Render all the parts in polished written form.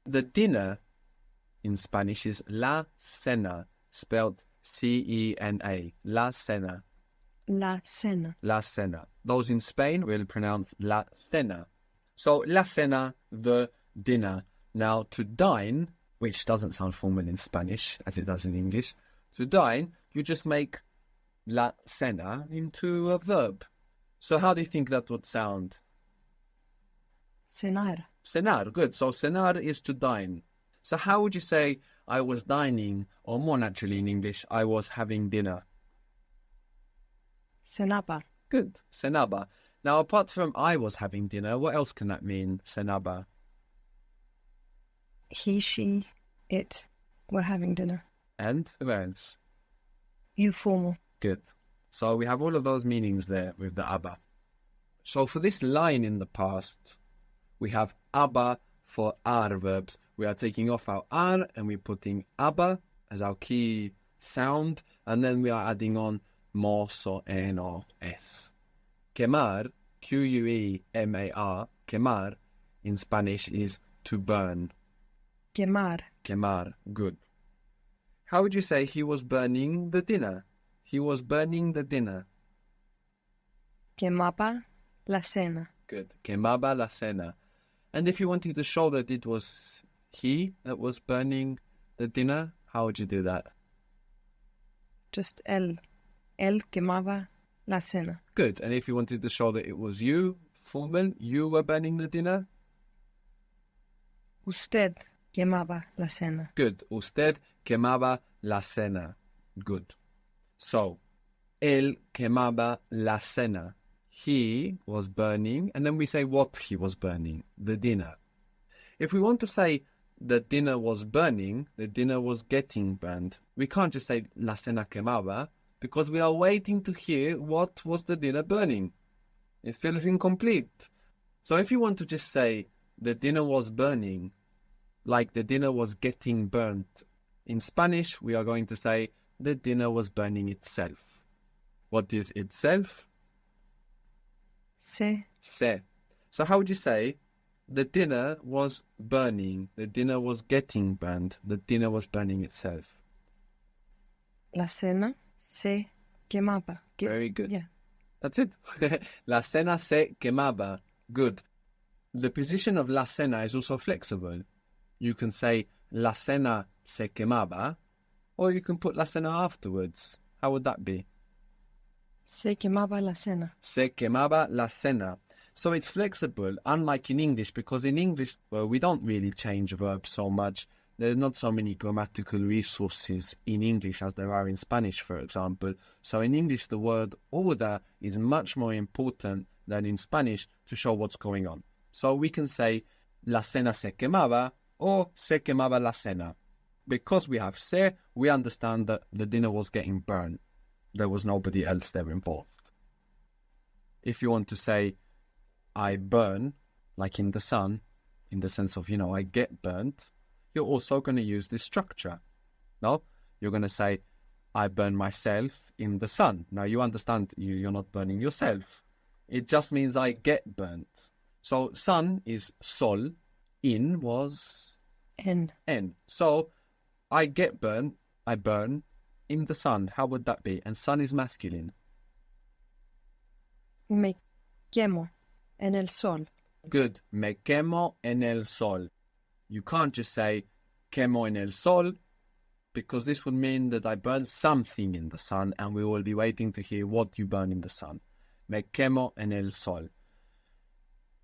The dinner in Spanish is la cena, spelled C-E-N-A. La cena. La cena. La cena. Those in Spain will pronounce la cena. So la cena, the dinner. Now to dine, which doesn't sound formal in Spanish as it does in English, to dine, you just make la cena into a verb. So how do you think that would sound? Cenar. Cenar, good. So cenar is to dine. So how would you say I was dining, or more naturally in English, I was having dinner? Cenaba. Good. Cenaba. Now, apart from I was having dinner, what else can that mean, cenaba? He, she, it were having dinner. And who else? You formal. Good. So we have all of those meanings there with the aba. So for this line in the past, we have aba for ar verbs. We are taking off our ar and we're putting aba as our key sound, and then we are adding on mos or en or s. Quemar, Q-U-E-M-A-R, quemar in Spanish is to burn. Quemar. Quemar, good. How would you say he was burning the dinner? He was burning the dinner. Quemaba la cena. Good. Quemaba la cena. And if you wanted to show that it was he that was burning the dinner, how would you do that? Just él. Él quemaba la cena. Good. And if you wanted to show that it was you, formal, you were burning the dinner? Usted quemaba la cena. Good. Usted quemaba la cena. Good. So, él quemaba la cena. He was burning, and then we say what he was burning, the dinner. If we want to say the dinner was burning, the dinner was getting burned, we can't just say la cena quemaba, because we are waiting to hear what was the dinner burning. It feels incomplete. So if you want to just say the dinner was burning, like the dinner was getting burnt, in Spanish we are going to say the dinner was burning itself. What is itself? Se. Se. So how would you say the dinner was burning, the dinner was getting burned, the dinner was burning itself? La cena se quemaba. Very good. Yeah. That's it. La cena se quemaba. Good. The position of la cena is also flexible. You can say la cena se quemaba, or you can put la cena afterwards. How would that be? Se quemaba la cena. Se quemaba la cena. So it's flexible, unlike in English, because in English, well, we don't really change verbs so much. There's not so many grammatical resources in English as there are in Spanish, for example. So in English, the word order is much more important than in Spanish to show what's going on. So we can say la cena se quemaba or se quemaba la cena. Because we have se, we understand that the dinner was getting burned. There was nobody else there involved. If you want to say I burn, like in the sun, in the sense of, I get burnt, you're also going to use this structure. No? You're going to say, I burn myself in the sun. Now, you understand you're not burning yourself. It just means I get burnt. So, sun is sol. In was? En. En. So, I get burnt, I burn in the sun. How would that be? And sun is masculine. Me quemo en el sol. Good. Me quemo en el sol. You can't just say quemo en el sol, because this would mean that I burn something in the sun, and we will be waiting to hear what you burn in the sun. Me quemo en el sol.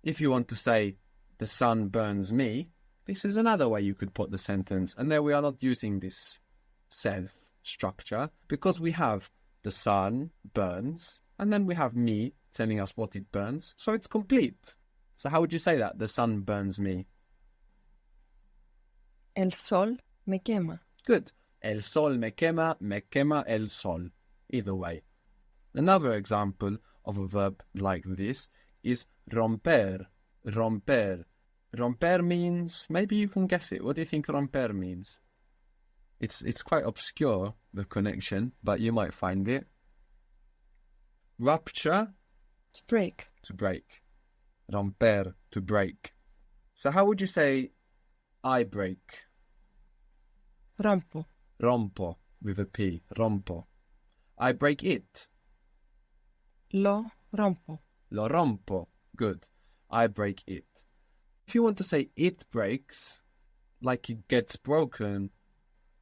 If you want to say the sun burns me, this is another way you could put the sentence. And there we are not using this self structure, because we have the sun burns, and then we have me telling us what it burns, so it's complete. So how would you say that? The sun burns me. El sol me quema. Good. El sol me quema el sol. Either way. Another example of a verb like this is romper. Romper. Romper means, maybe you can guess it. What do you think romper means? It's quite obscure, the connection, but you might find it. Rupture. To break. To break. Romper, to break. So how would you say I break. Rompo. Rompo with a P. Rompo. I break it. Lo rompo. Lo rompo. Good. I break it. If you want to say it breaks, like it gets broken,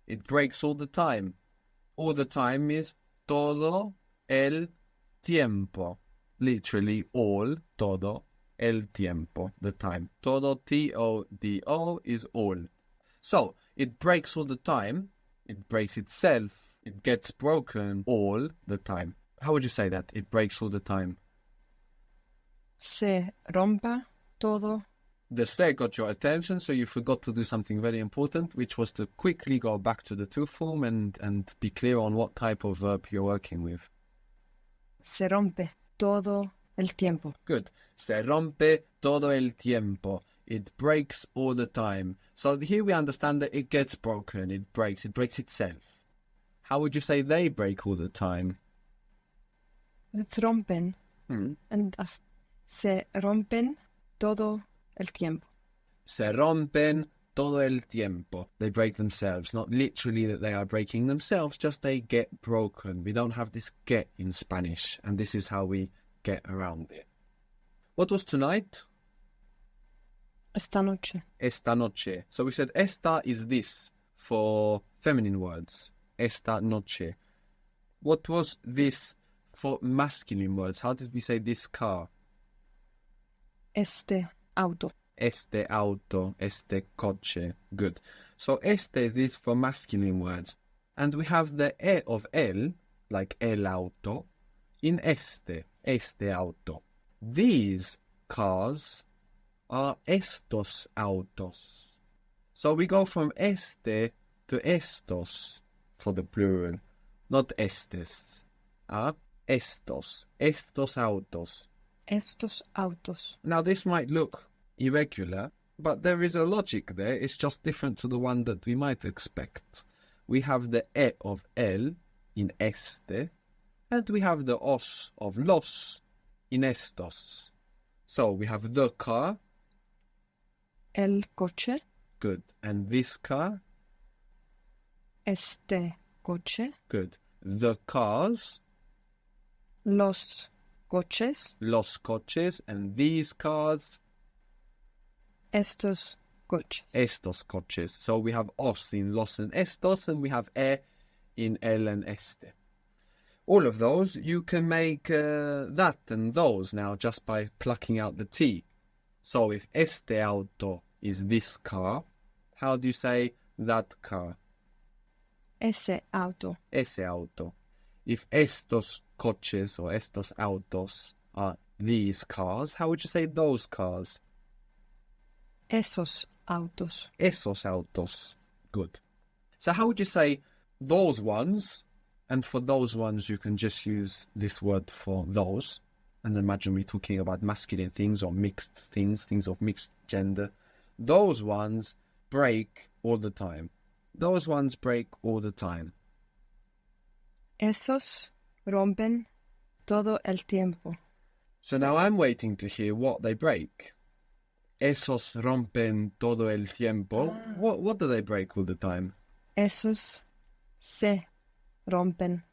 it breaks all the time. All the time is todo el tiempo. Literally all, todo el tiempo, the time. Todo, T-O-D-O, is all. So, it breaks all the time. It breaks itself. It gets broken all the time. How would you say that? It breaks all the time. Se rompa todo. The se got your attention, so you forgot to do something very important, which was to quickly go back to the to form and be clear on what type of verb you're working with. Se rompe todo el tiempo. Good. Se rompe todo el tiempo. It breaks all the time. So here we understand that it gets broken. It breaks itself. How would you say they break all the time? It's rompen. And se rompen todo el tiempo. Se rompen todo el tiempo. They break themselves. Not literally that they are breaking themselves, just they get broken. We don't have this get in Spanish, and this is how we get around it. What was tonight? Esta noche. Esta noche. So we said esta is this for feminine words. Esta noche. What was this for masculine words? How did we say this car? Este auto. Este auto, este coche. Good. So este is this for masculine words. And we have the e of el, like el auto, in este auto. These cars are estos autos. So we go from este to estos for the plural, not estes. Estos autos. Estos autos. Now this might look irregular, but there is a logic there. It's just different to the one that we might expect. We have the e of el in este, and we have the os of los in estos. So we have the car. El coche. Good. And this car. Este coche. Good. The cars. Los coches. Los coches. And these cars. Estos coches. Estos coches. So we have os in los and estos, and we have e in el and este. All of those, you can make that and those now just by plucking out the T. So if este auto is this car, how do you say that car? Ese auto. Ese auto. If estos coches or estos autos are these cars, how would you say those cars? Esos autos. Esos autos. Good. So how would you say those ones? And for those ones, you can just use this word for those. And imagine we're talking about masculine things or mixed things, things of mixed gender. Those ones break all the time. Those ones break all the time. Esos rompen todo el tiempo. So now I'm waiting to hear what they break. Esos rompen todo el tiempo. What do they break all the time? Esos se rompen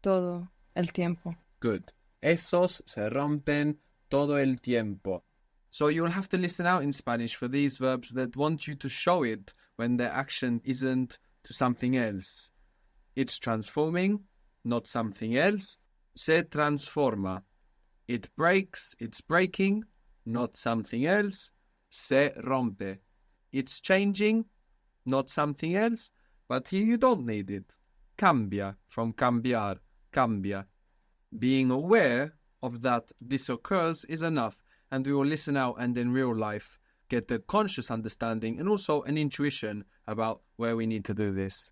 todo el tiempo. Good. Esos se rompen todo el tiempo. So you'll have to listen out in Spanish for these verbs that want you to show it when their action isn't to something else. It's transforming, not something else. Se transforma. It breaks, it's breaking, not something else. Se rompe. It's changing, not something else. But here you don't need it. Cambia, from cambiar, cambia. Being aware of that this occurs is enough, and we will listen out and in real life get the conscious understanding and also an intuition about where we need to do this.